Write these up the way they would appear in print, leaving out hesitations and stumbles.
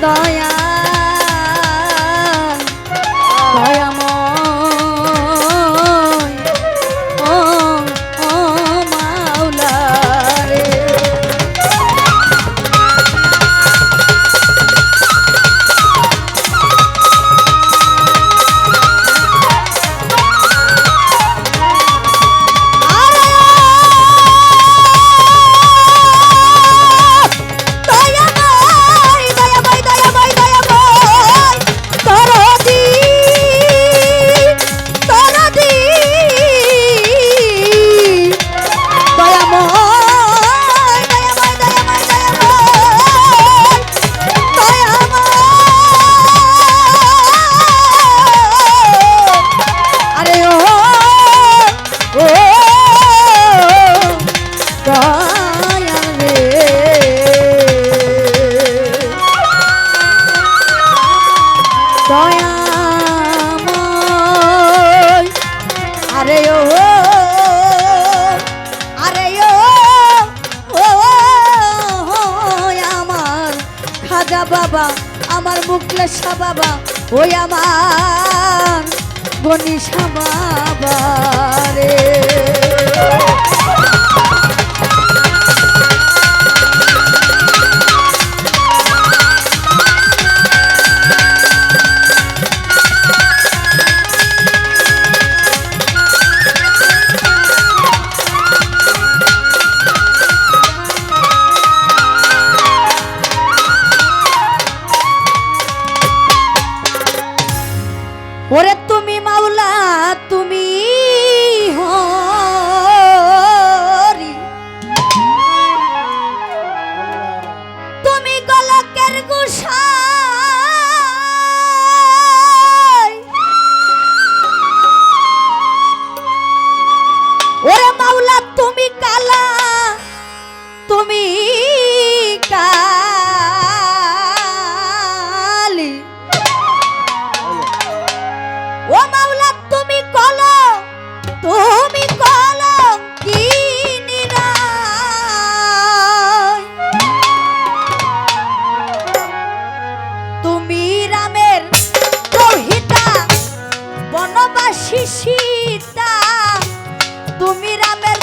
দয়া বাবা আমার মুখলেশা বাবা ওই আমার গনিশা বাবা রে ওরে তুমি মাওলা তুমি হরি তুমি গলকের গোসাই ওরে মাওলা তুমি কালা তুমি কালি ও মাওলা তুমি কি নিরায় তুমি রামের রহিতা বনবাসী সীতা তুমি রামের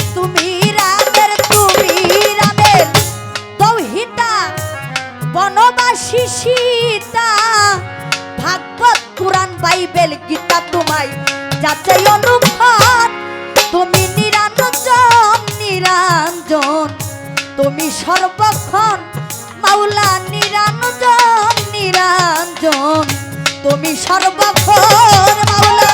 রহিতা বনবাসী সীতা ভাগবত পুরাণ বাইবেল গীতা তোমায় যাচাই অনুমান তুমি নিরঞ্জন তুমি সর্বক্ষণ মাওলা নিরঞ্জন তুমি সর্বক্ষণ মাওলা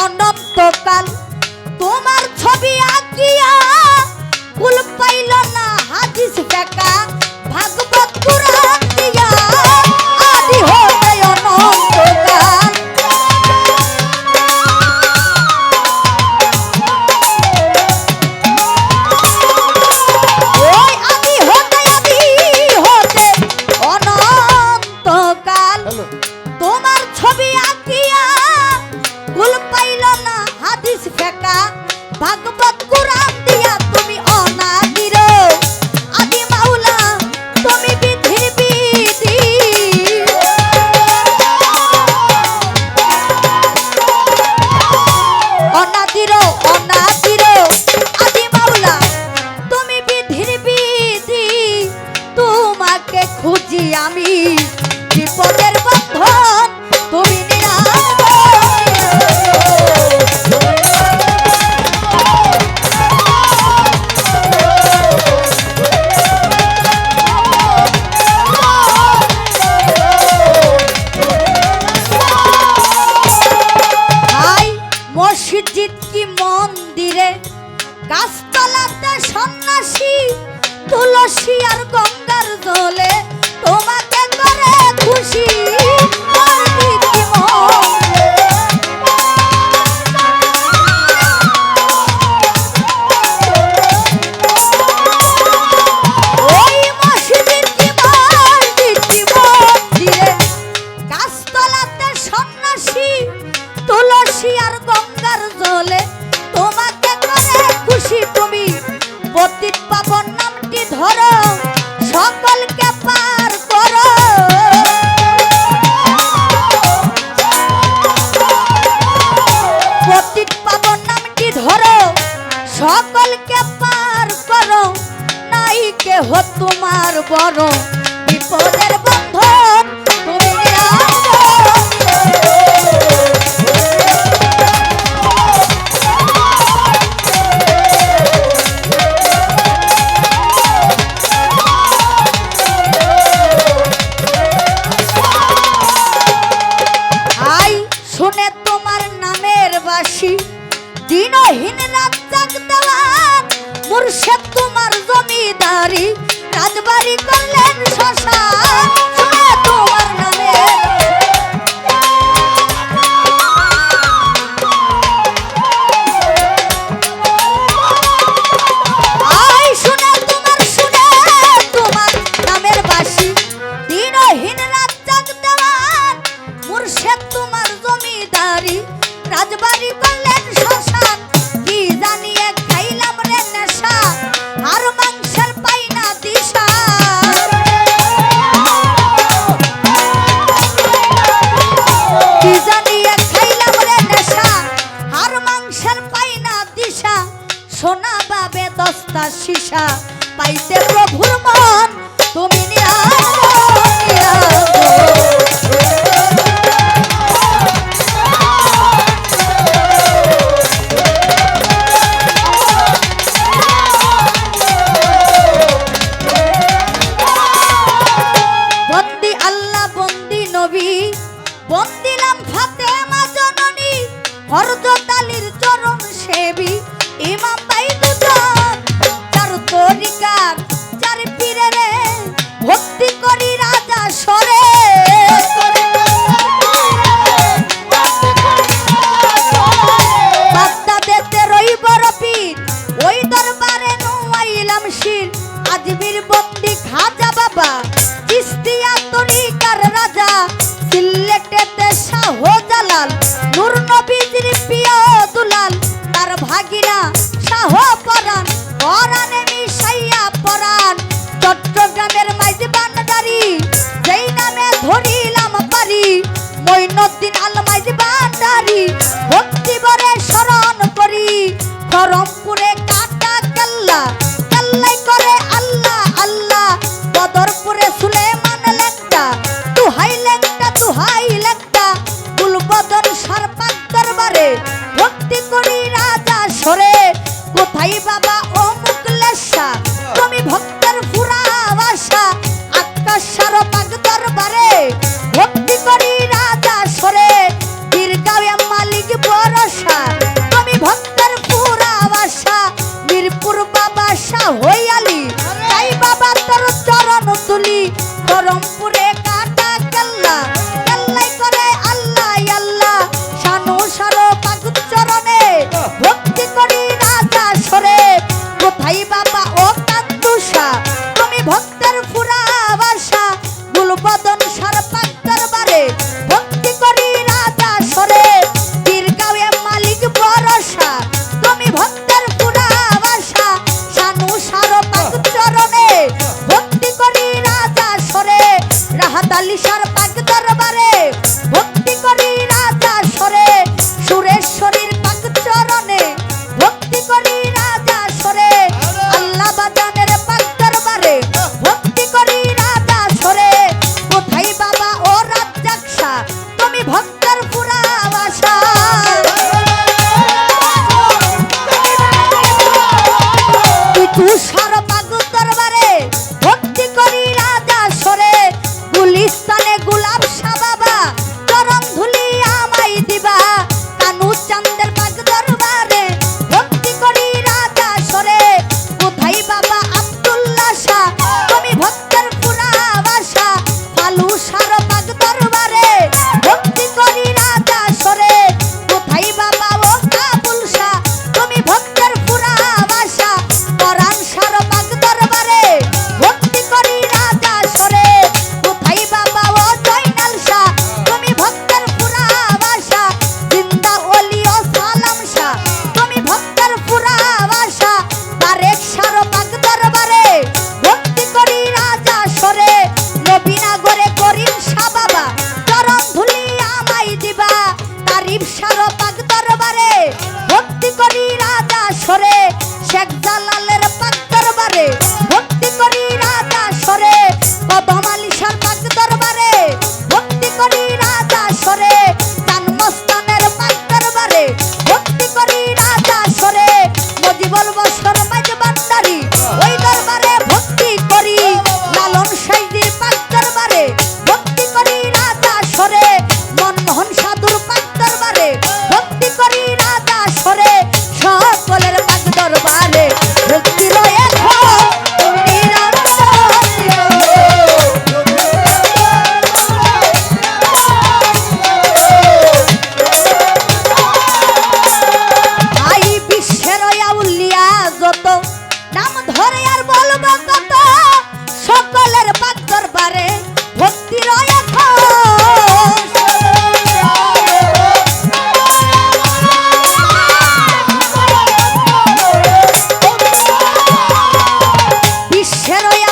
অনন্তকাল তোমার ছবি আঁকিয়া কুল পাইল না হাদিস বেকা ভাগবত পুরাণ দিয়া আদি হতে অনন্তকাল ওই আদি হতে অনন্তকাল তোমার ছবি আঁকিয়া কুল পাইল না হাদিস ফেকা ভাগবত কুরআন দিয়া তুমি অনাদির আদি মাওলা তুমি বিধির বিধি অনাদির আদি মাওলা তুমি বিধির বিধি তোমাকে খুঁজি আমি বিপদের বন্ধন তুমি মসজিদ কি মন্দিরে গাছতলাতে সন্ন্যাসী তুলসী আর গঙ্গার জলে তোমাকে করে খুশি মসজিদ কি কেহ তোমার বড় বিপদের বন্ধন তুমি আই শুনে তোমার নামের বাসি দিনহীন রাত জাগ দেওয়ান মুর্শিদ তোমার জমিদারি রাজবাড়ি করলেন শ্মশান শুনে তোমার নামের আই শুনে তোমার নামের বাসি দিনহীন রাত জাগ দেওয়ান মুর্শিদ তোমার জমিদারি রাজবাড়ি করলেন শ্মশান কি জানিয়ে খাইলাম রে নেশা আর মাংসের পাই না দিশা কি জানিয়ে খাইলাম রে নেশা আর মাংসের পাই না দিশা সোনা বাবে দস্তা সীসা পাইতে প্রভুর মন তুমি বন্দি আল্লাহ বন্দি নবী বন্দিলাম ফাতেমা জননী হযরত আলীর চরণ সেবী ইমাম ভাই দুজন চার তরিকার চার পীরের ভক্তি করি রাজা সরে বাগদাদেতে রই বড় পীর ওই দরবারে নুয়াইলাম শির আজমির বন্দি খাজা বাবা চিস্তিয়া তরিকার রাজা সিলেটেতে শাহজালাল নূর নবীজির প্রিয় দুলাল তার ভাগিনা শাহ পরাণ পরাণে মিশাইয়া পরাণ চট্টগ্রামের মাইজি বান্দারি যেই নামে ধরিলাম পারি মঈনুদ্দিন আল মাইজি বান্দারি ভক্তি ভরে স্মরণ করি করমপুরে কাটা কেল্লা কেল্লাই করে আল্লাহ আল্লাহ বদরপুরে সুলেমান লেংটা তুহাই লেংটা গুলবদন সরপাক দরবারে ভক্তি করি রাজা সরে কোথায় বাবা ও মুকলেশা তুমি ভক্তের পুরা আশা আকাশ সরপাক দরবারে ভক্তি করি রাজা সরে বীরগাঁওয়ে মালিক ভরসা তুমি ভক্তের পুরা আশা মিরপুর বাবা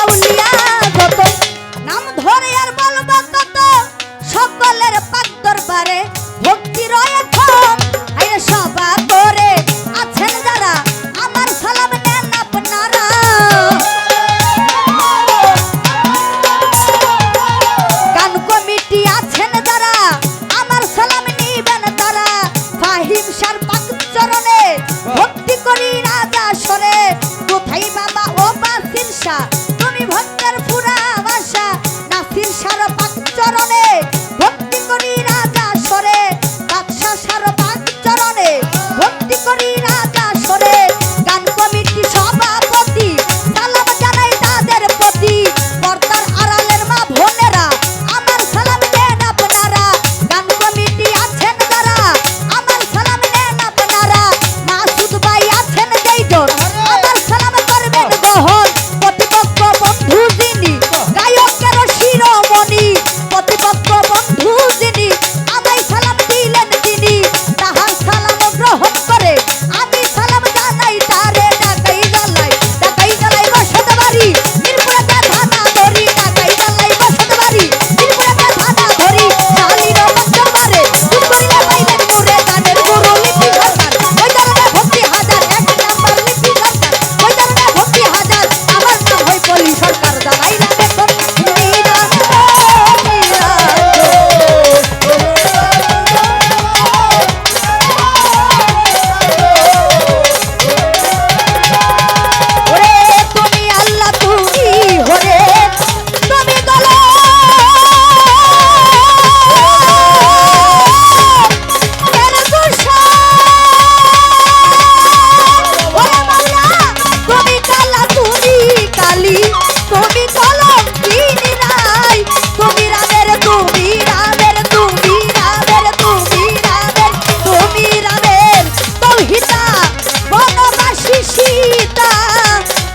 আউলিয়া যত নাম ধরে আর বলবো কত সকলের পাক দরবারে ভক্তি রয়েখন আইরে সভা করে আছেন যারা আমার সালাম নেন আপনারা গান কমিটি আছেন যারা আমার সালাম নিবেন তারা ফাহিম সার পাক চরণে ভক্তি করি রাজা সরে কোথায় বাবা ও বাসির শাহ তুমি ভক্তের পুরা ভাষা নাসির সার পাক চরণে ভক্তি করি রাজা সরে বাদশা সার পাক চরণে ভক্তি করি রাজা সরে গান কমিটি সভাপতি সালাম জানাই তাদের প্রতি পর্দার আড়ালের মা বোনেরা আমার সালাম দেন আপনারা গান কমিটি আছেন যারা আমার সালাম নেন আপনারা মাসুদ ভাই আছেন যেইজন আমার সালাম করবেন গ্রহণ প্রতিপক্ষ বন্ধু যিনি গায়কের শিরোমণি প্রতিপক্ষ বন্ধু যিনি আমায় সালাম দিলেন তিনি তাহার সালাম গ্রহণ করে আমি সালাম জানাই তারে ডাকাই জ্বালাই বসত বাড়ি মিরপুরে থানা ধরি ডাকাই জ্বালাই বসত বাড়ি মিরপুরে থানা ধরি শালির মঞ্চবারে দুপুরিলে পাইলেন মুরে গানের গুরু লিপি সরকার ওই ধরনের ভক্তি হাজার এক নাম্বার লিপি সরকার ওই ধরনের ভক্তি হাজার আমার নাম হয় পলি সরকার জ্বালাইলা দেখুন ওরে তুমি আল্লাহ তুমি হরে তুমি গলো ওরে মাওলা তুমি কালা তুমি কালী তুমি কলঙ্কিনী নাই তুমি রামের তুমি রামের তুমি রামের তুমি রামের তুমি রামের তৌহিতা বনবাসী সীতা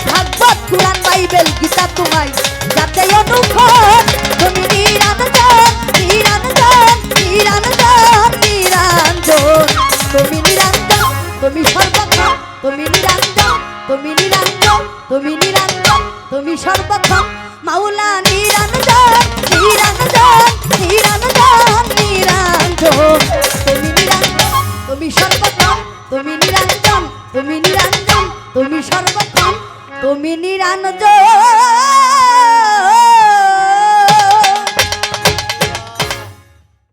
ভাগবত কুরআন বাইবেল গীতা তোমায় যাতে অনুভব তুমি নিরঞ্জন নিরঞ্জন নিরঞ্জন নিরঞ্জন তুমি নিরঞ্জন তুমি সর্বক্ষম তুমি নিরঞ্জন তুমি নিরঞ্জন তুমি নিরঞ্জন তুমি সর্বক্ষম মাওলা নিরঞ্জন নিরঞ্জন নিরঞ্জন নিরঞ্জন তুমি নিরঞ্জন তুমি সর্বক্ষম তুমি নিরঞ্জন তুমি নিরঞ্জন তুমি সর্বক্ষম তুমি নিরঞ্জন